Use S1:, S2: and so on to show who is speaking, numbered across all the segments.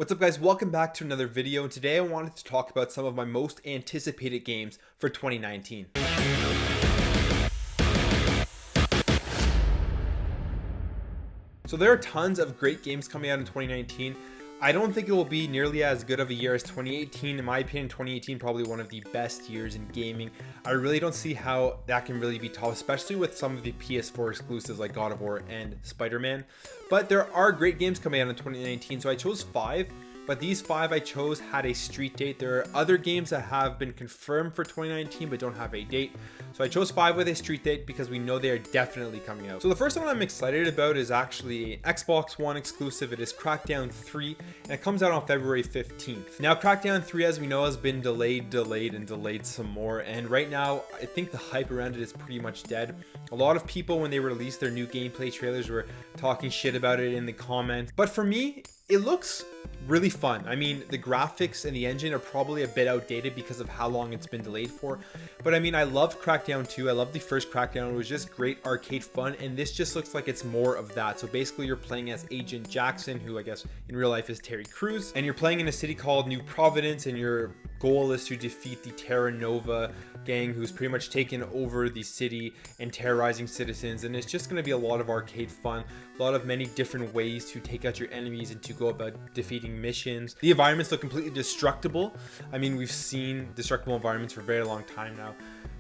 S1: What's up guys, welcome back to another video, and today I wanted to talk about some of my most anticipated games for 2019. So there are tons of great games coming out in 2019. I don't think it will be nearly as good of a year as 2018. In my opinion, 2018 probably one of the best years in gaming. I really don't see how that can really be topped, especially with some of the PS4 exclusives like God of War and Spider-Man. But there are great games coming out in 2019, so I chose 5. But these 5 I chose had a street date. There are other games that have been confirmed for 2019 but don't have a date. So I chose 5 with a street date because we know they are definitely coming out. So the first one I'm excited about is actually an Xbox One exclusive. It is Crackdown 3 and it comes out on February 15th. Now Crackdown 3, as we know, has been delayed some more. And right now I think the hype around it is pretty much dead. A lot of people, when they released their new gameplay trailers, were talking shit about it in the comments. But for me, it looks really fun. I mean, the graphics and the engine are probably a bit outdated because of how long it's been delayed for. But I mean, I loved Crackdown 2. I loved the first Crackdown. It was just great arcade fun. And this just looks like it's more of that. So basically you're playing as Agent Jackson, who I guess in real life is Terry Crews. And you're playing in a city called New Providence, and your goal is to defeat the Terra Nova gang, who's pretty much taken over the city and terrorizing citizens. And it's just going to be a lot of arcade fun, a lot of many different ways to take out your enemies and to go about defeating missions. The environments look completely destructible. I mean, we've seen destructible environments for a very long time now.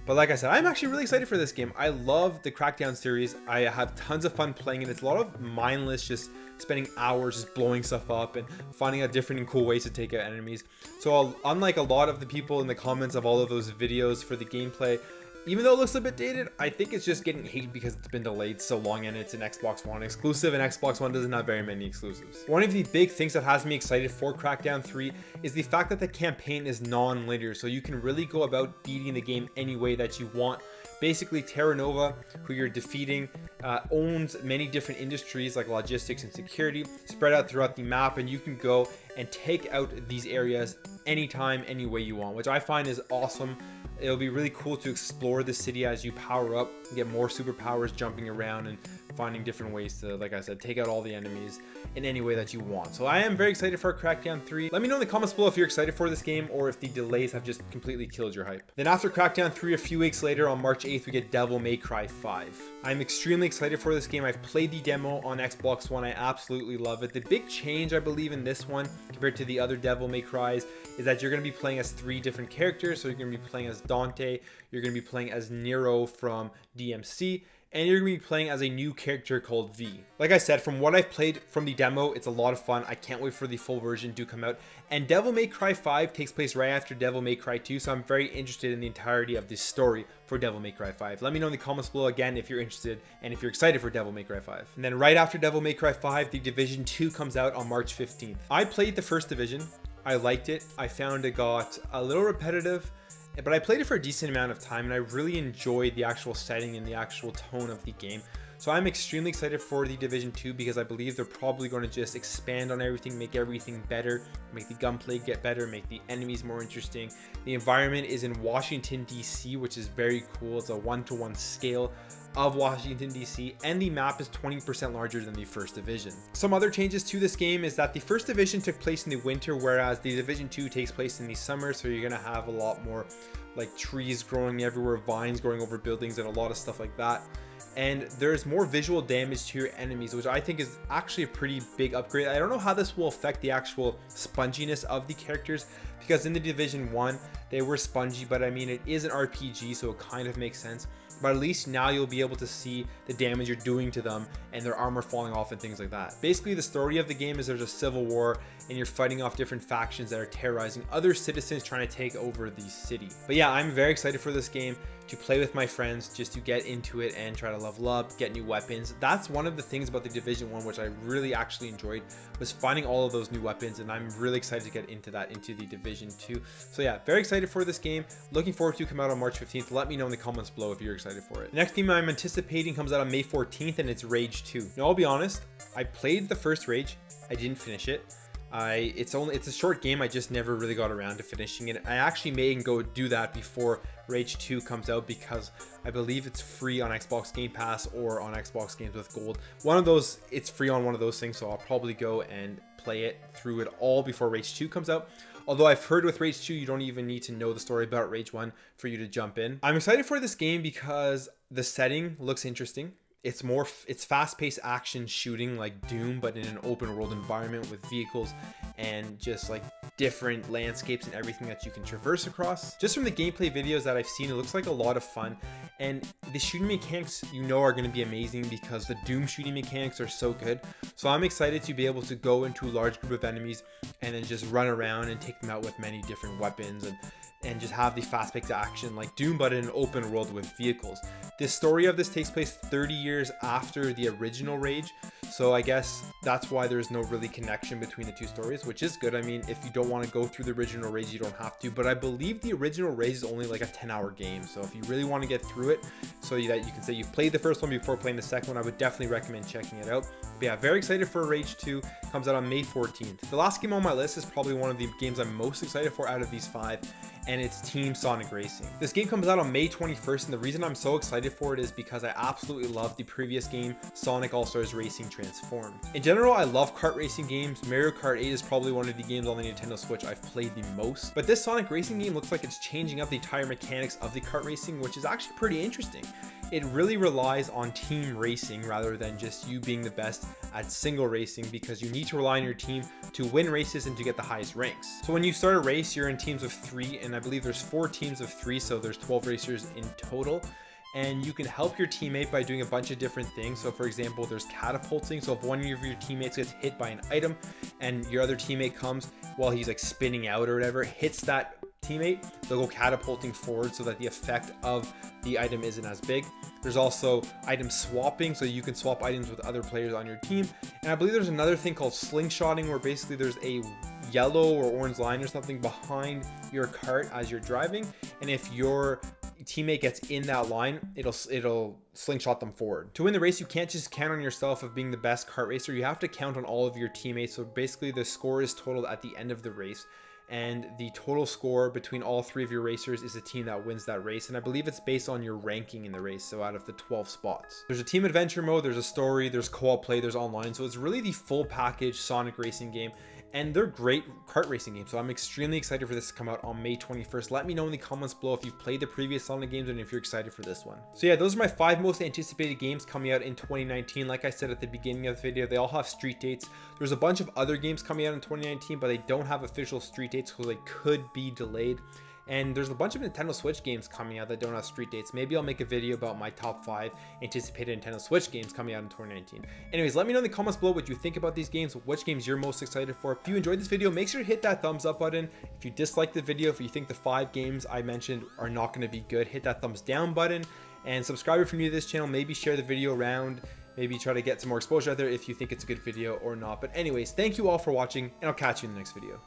S1: But like I said, I'm actually really excited for this game. I love the Crackdown series. I have tons of fun playing it. It's a lot of mindless, just spending hours just blowing stuff up and finding out different and cool ways to take out enemies. So unlike a lot of the people in the comments of all of those videos for the gameplay, even though it looks a bit dated, I think it's just getting hate because it's been delayed so long and it's an Xbox One exclusive, and Xbox One doesn't have very many exclusives. One of the big things that has me excited for Crackdown 3 is the fact that the campaign is non-linear, so you can really go about beating the game any way that you want. Basically, Terra Nova, who you're defeating, owns many different industries like logistics and security spread out throughout the map, and you can go and take out these areas anytime, any way you want, which I find is awesome. It'll be really cool to explore the city as you power up, get more superpowers, jumping around and finding different ways to, like I said, take out all the enemies in any way that you want. So I am very excited for Crackdown 3. Let me know in the comments below if you're excited for this game or if the delays have just completely killed your hype. Then after Crackdown 3, a few weeks later on March 8th, we get Devil May Cry 5. I'm extremely excited for this game. I've played the demo on Xbox One. I absolutely love it. The big change, I believe, in this one compared to the other Devil May Cries is that you're going to be playing as 3 different characters. So you're going to be playing as Dante, you're going to be playing as Nero from DMC, and you're going to be playing as a new character called V. Like I said, from what I've played from the demo, it's a lot of fun. I can't wait for the full version to come out. And Devil May Cry 5 takes place right after Devil May Cry 2, so I'm very interested in the entirety of this story for Devil May Cry 5. Let me know in the comments below again if you're interested and if you're excited for Devil May Cry 5. And then right after Devil May Cry 5, The Division 2 comes out on March 15th. I played the first Division. I liked it. I found it got a little repetitive, but I played it for a decent amount of time and I really enjoyed the actual setting and the actual tone of the game. So I'm extremely excited for The Division 2 because I believe they're probably going to just expand on everything, make everything better, make the gunplay get better, make the enemies more interesting. The environment is in Washington, D.C., which is very cool. It's a 1-to-1 scale of Washington, D.C., and the map is 20% larger than the first Division. Some other changes to this game is that the first Division took place in the winter, whereas the Division 2 takes place in the summer, so you're going to have a lot more like trees growing everywhere, vines growing over buildings, and a lot of stuff like that. And there's more visual damage to your enemies, which I think is actually a pretty big upgrade. I don't know how this will affect the actual sponginess of the characters, because in the Division 1 they were spongy, but I mean, it is an RPG, so it kind of makes sense. But at least now you'll be able to see the damage you're doing to them and their armor falling off and things like that. Basically, the story of the game is there's a civil war and you're fighting off different factions that are terrorizing other citizens trying to take over the city. But yeah, I'm very excited for this game to play with my friends, just to get into it and try to level up, get new weapons. That's one of the things about the Division 1 which I really actually enjoyed, was finding all of those new weapons, and I'm really excited to get into that into the Division 2. So yeah, very excited for this game. Looking forward to come out on March 15th. Let me know in the comments below if you're excited for it. The next game I'm anticipating comes out on May 14th, and it's Rage 2. Now I'll be honest, I played the first Rage. I didn't finish it. It's a short game. I just never really got around to finishing it. I actually may go do that before Rage 2 comes out because I believe it's free on Xbox Game Pass or on Xbox Games with Gold. One of those, it's free on one of those things, so I'll probably go and play it through it all before Rage 2 comes out. Although I've heard with Rage 2, you don't even need to know the story about Rage 1 for you to jump in. I'm excited for this game because the setting looks interesting. It's fast-paced action shooting like Doom, but in an open world environment with vehicles and just like different landscapes and everything that you can traverse across. Just from the gameplay videos that I've seen, it looks like a lot of fun, and the shooting mechanics are going to be amazing because the Doom shooting mechanics are so good. So I'm excited to be able to go into a large group of enemies and then just run around and take them out with many different weapons and just have the fast-paced action like Doom, but in an open world with vehicles. The story of this takes place 30 years after the original Rage, so I guess that's why there's no really connection between the two stories, which is good. I mean, if you don't want to go through the original Rage, you don't have to, but I believe the original Rage is only like a 10-hour game, so if you really want to get through it so that you can say you've played the first one before playing the second one, I would definitely recommend checking it out. But yeah, very excited for Rage 2. Comes out on May 14th. The last game on my list is probably one of the games I'm most excited for out of these 5, and it's Team Sonic Racing. This game comes out on May 21st, and the reason I'm so excited for it is because I absolutely love the previous game, Sonic All-Stars Racing Transformed. In general, I love kart racing games. Mario Kart 8 is probably one of the games on the Nintendo Switch I've played the most, but this Sonic Racing game looks like it's changing up the entire mechanics of the kart racing, which is actually pretty interesting. It really relies on team racing rather than just you being the best at single racing, because you need to rely on your team to win races and to get the highest ranks. So when you start a race, you're in teams of 3, and I believe there's 4 teams of 3, so there's 12 racers in total. And you can help your teammate by doing a bunch of different things. So for example, there's catapulting. So if one of your teammates gets hit by an item and your other teammate comes while he's like spinning out or whatever, hits that teammate, they'll go catapulting forward so that the effect of the item isn't as big. There's also item swapping, so you can swap items with other players on your team. And I believe there's another thing called slingshotting, where basically there's a yellow or orange line or something behind your cart as you're driving, and if your teammate gets in that line, it'll slingshot them forward. To win the race, you can't just count on yourself of being the best kart racer. You have to count on all of your teammates. So basically the score is totaled at the end of the race, and the total score between all 3 of your racers is the team that wins that race. And I believe it's based on your ranking in the race, so out of the 12 spots. There's a team adventure mode, there's a story, there's co-op play, there's online, so it's really the full package Sonic racing game, and they're great kart racing games. So I'm extremely excited for this to come out on May 21st. Let me know in the comments below if you've played the previous Sonic games and if you're excited for this one. So yeah, those are my 5 most anticipated games coming out in 2019. Like I said at the beginning of the video, they all have street dates. There's a bunch of other games coming out in 2019, but they don't have official street dates, so they could be delayed. And there's a bunch of Nintendo Switch games coming out that don't have street dates. Maybe I'll make a video about my top 5 anticipated Nintendo Switch games coming out in 2019. Anyways, let me know in the comments below what you think about these games, which games you're most excited for. If you enjoyed this video, make sure to hit that thumbs up button. If you disliked the video, if you think the 5 games I mentioned are not going to be good, hit that thumbs down button. And subscribe if you're new to this channel. Maybe share the video around. Maybe try to get some more exposure out there if you think it's a good video or not. But anyways, thank you all for watching, and I'll catch you in the next video.